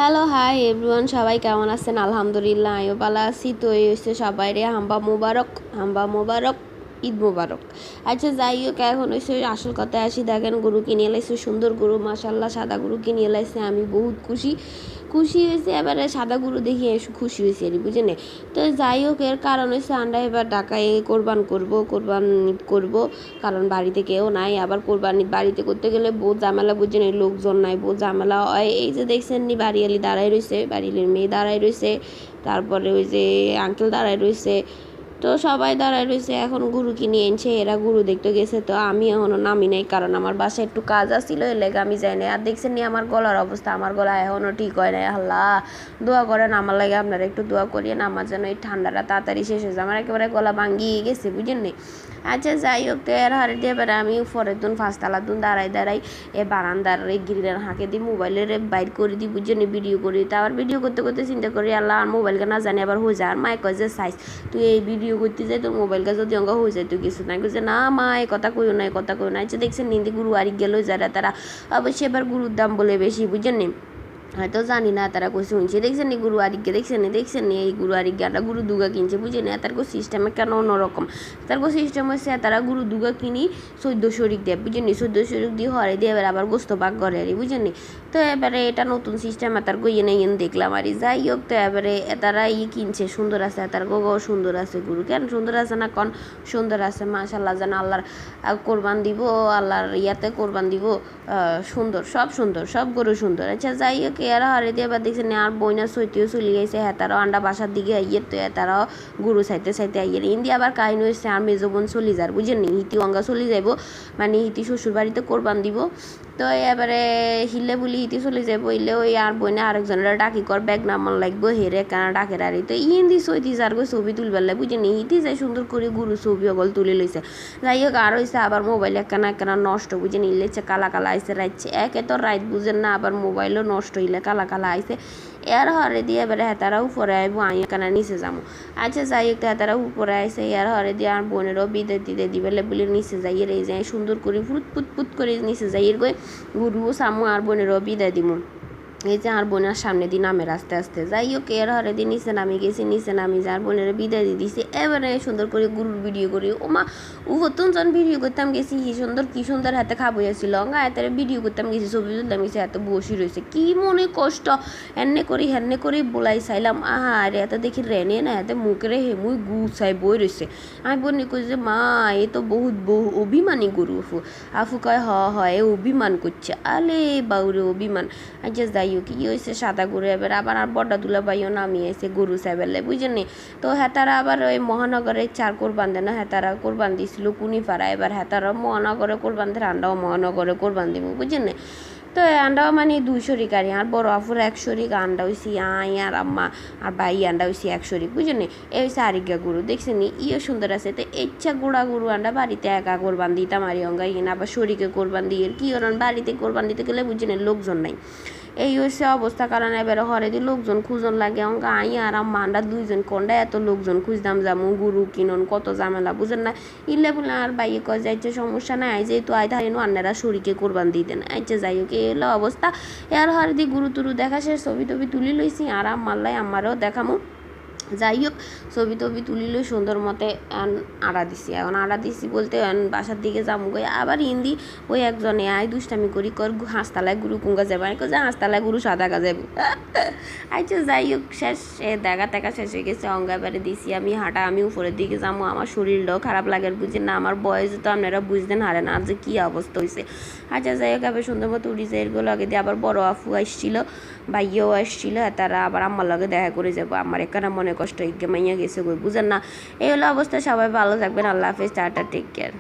Hello hi everyone, সবাই কেমন আছেন? আলহামদুলিল্লাহ আমিও ভালো আছি। তো এই হচ্ছে সবাই রে হাম্বা মুবারক, হাম্বা মুবারক, ঈদ মুবারক। আচ্ছা যাই হোক, এখন হচ্ছে আসল কথায় আসি। দেখেন গরু কিনে এলাইছে, সুন্দর গরু মাশাল্লাহ, সাদা গরু কিনে এলাইছে। আমি বহুত খুশি খুশি হয়েছে। এবারে সাদা গরু দেখি খুশি হয়েছে আর বুঝেন। তো যাই হোক, এর কারণ হচ্ছে আমরা এবার ঢাকায় কোরবান করব, কারণ বাড়িতে কেউ নাই। আবার কোরবানি বাড়িতে করতে গেলে বহুত ঝামেলা, বুঝছেন, লোকজন নাই, বহুত ঝামেলা হয়। এই যে দেখছেন নি বাড়িয়ালি দাঁড়াই রয়েছে, বাড়িয়ালির মেয়ে দাঁড়াই রয়েছে, তারপরে ওই যে আঙ্কেল দাঁড়াই রয়েছে। তো সবাই দাঁড়ায় রয়েছে। এখন গুরু কিনে এনেছে, এরা গুরু দেখতে গেছে। তো আমি এখনও নামি নাই, কারণ আমার বাসায় একটু কাজ আসছিল, এর লেগে আমি যাই নাই। আর দেখছেন নি আমার গলার অবস্থা, আমার গলা এখনও ঠিক হয় নাই। আল্লাহ দোয়া করেন আমার লাগে, আপনারা একটু দোয়া করিয়েন আমার যেন এই ঠান্ডাটা তাড়াতাড়ি শেষ হয়েছে। আমার একেবারে গলা ভাঙ্গিয়ে গেছে, বুঝেন নি। আচ্ছা যাই হোক, তো এর হারে দিয়ে এবারে আমি উপরের দুন ফাঁসতলার দুন দাঁড়াই এ বারান্দার এই গ্রিলের হাঁকে দিই, মোবাইলের বাইর করে দিই, বুঝছেন, ভিডিও করি। তা আবার ভিডিও করতে করতে চিন্তা করি, আল্লাহ আর মোবাইলকে না জানি আবার হয়ে যায়। আর মায় কয় যে সাইজ তুই এই ভিডিও করতে যাই, তোর মোবাইলকে যদি অঙ্গ হয়ে যায় তুই কিছু নাই। কইছে না মা, এই কথা কইও না, এই কথা কইও না। আচ্ছা দেখছেন নিন্দি গুরু আরি গেল যারা, তারা অবশ্যই এবার গুরুর দাম বলে বেশি, বুঝছেন নি। হয়তো জানি না, তারা কই শুনছি। দেখছেন নি গুরু আরিককে, দেখছেন নি এই গুরু আরিককে আমরা গুরু দুগা কিনছে, বুঝে নি। তার সিস্টেমে কেন অন্যরকম, তার সিস্টেম হচ্ছে তারা গুরু দুগা কিনি 14 শরিক দেয়, বুঝেন নি। 14 শরিক দিয়ে হরে দিয়ে এবার আবার গোস্ত ভাগ করে আর বুঝেন নি। তো এবারে এটা নতুন সিস্টেম তার গইয়ে নেই দেখলাম আর যাই হোক। তো এবারে তারা কিনছে, সুন্দর আছে তার গো সুন্দর আছে গুরু, কেন সুন্দর আছে না কন, সুন্দর আছে মাশাল্লাহ। যেন আল্লাহর কোরবান দিব, আল্লাহর ইয়াতে কোরবান দিব, সুন্দর, সব সুন্দর, সব গরু সুন্দর। আচ্ছা যাই হোক, এরা হরে দিয়ে এবার দেখছেন আর বইনা সৈতিও চলে গেছে, হ্যাঁ তারাও আন্ডা বাসার দিকে আইয়ের। তো তারাও গুরু চাইতে আইয়ের। ইন্দি আবার কাহিনী হয়েছে আর মেজো বোন চলে যার, বুঝেন নি। হিতি অঙ্গা চলে যাইব, মানে হিতি শ্বশুর বাড়িতে কোরবান দিব। তো এবারে হিলে বলি হিতি চলে যাবো, ইলে ওই আর বইনা আরেকজনের ডাকি কর ব্যাগ নামান লাগবো, হেরে কেনা ডাকের আর। তো ইন্দি সৈতি যার গো ছবি তুলবার লাগে, বুঝেন নি। হিতি যাই সুন্দর করে গুরু ছবি অগল তুলে লইছে। যাই হোক, আর হয়েছে আবার মোবাইল একখানা নষ্ট, বুঝেন, ইলেছে কালা কালা আইসে রাইছে। একে তো রাইত বুঝেন না, আবার মোবাইলও নষ্ট হইলে কালা কালা আইসে। এর হরে দিয়ে এবারে হেতারা উপরে আইবো, আই এখানে নিচে যাবো। আচ্ছা যাই হোক, হেতারা উপরে আইসে, এর হরে দিয়ে আর বোনেরও বিদে দিবেলে বলে নিচে যাই এই যাই সুন্দর করে ফুট করে নিচে যাই এর গই গুরুও সামু আর বোনেরও বিদায় দিব। এই যে আর বোনের সামনে দিন নামের আস্তে আস্তে। যাই হোক, এর হরে দিন নিচে নামি গেছি, নিচে নামি যার বোনের বিদায় দিয়ে দিছি। এবারে সুন্দর করে গুরুর ভিডিও করি। ওমা উহতন জন ভিডিও করতাম গেছি, কি সুন্দর হাতে খাবো আসছিল অঙ্গা হাতে ভিডিও করতাম গেছি, ছবি তুলতাম গেছি, এত বসি রয়েছে, কি মনে কষ্ট। হেন্নে করি বলাই চাইলাম, আহা রে এত দেখি রেনে না এতে মুখেরে হেমুই গুছাই বই রয়েছে। আমি বলি কই যে মা এ তো বহু অভিমানী গরু। আফু কয় হয় এ অভিমান করছে, আলে বাউরে অভিমান। আচ্ছা যাই হোক, কি হয়েছে সাদা গরু এবার আবার আর বড্ডা দুলা বাইও নামিয়েছে গরু সাইবেলে, বুঝেন নি। তো হেতারা আবার ওই মহানগরের চার কোরবান দেয় না, হেতারা কোরবান দিছিল কুনিপাড়া। এবার হেতারা মহানগরে কোরবান দেয়, আন্ডাও মহানগরে কোরবান দিব, বুঝেন নি। তো আন্ডাও মানে 2 শরিক আর আর বড় আফুর 1 শরিক, আন্ডা হয়েছি আই আর আম্মা আর ভাই, আন্ডা হয়েছি 1 শরিক, বুঝেন নি। এই হয়েছে আরিগা গরু, দেখছেন নি ইয়ে সুন্দর আছে। তো ইচ্ছা গোড়া গরু আন্ডা বাড়িতে একা কোরবান দিতাম আর অঙ্গা ইন আবার শরিকে কোরবান দিয়ে কি ওর বাড়িতে কোরবান দিতে গেলে বুঝেন লোকজন নাই, এই হচ্ছে অবস্থা। কারণ এবারে হরে দিয়ে লোকজন খুঁজন লাগে অঙ্কা আই আর আম্মা আন্ডা 2 জন কোনটা এত লোকজন খুঁজতাম যাবো গুরু কিনন কত ঝামেলা, বুঝেন না। ইলে বলে আর বাইয়ে কয় যাইছে সমস্যা নাই, যেহেতু আয় ধারেন আন্নারা শরীকে কোরবান দিয়ে দেন। আচ্ছা যাই হোক, এই হলো অবস্থা। এর হরে দিয়ে গুরু টুরু দেখা শেষ, ছবি টবি তুলি লইছি আর আম্মার আমারও দেখামো। যাই হোক, ছবি টবি তুলিলে সুন্দর মতে আড়া দিছি। এখন আড়া দিছি বলতে বাসার দিকে যাবো গই। আবার হিন্দি ওই একজনে আয় দুষ্টামি করি কর হাঁসতলায় গুরু কুঙ্গা যাবে, আমি যে হাঁসতলায় গুরু সাদা গা যাবে। আচ্ছা যাই হোক, শেষ দেখা টেকা শেষ হয়ে গেছে। অঙ্গা এবারে দিছি আমি হাঁটা, আমি উপরের দিকে যাবো। আমার শরীরটাও খারাপ লাগে, বুঝছেন না। আমার বয়স তো আপনারা বুঝতেন হারে না যে কী অবস্থা হয়েছে। আচ্ছা যাই হোক, এবার সুন্দর মতো উড়িছে এরগুলো আগে দিয়ে। আবার বড় আফু আসছিল, ভাইয়াও আসছিল, তারা আবার আমার লগে দেখা করে যাবো। আমার এখানে মনে কষ্ট মাইয়া গেছে, বুঝেন না। এই হলো অবস্থা। সবাই ভালো থাকবেন, আল্লাহ হাফেজ, টাটা, টেক কেয়ার।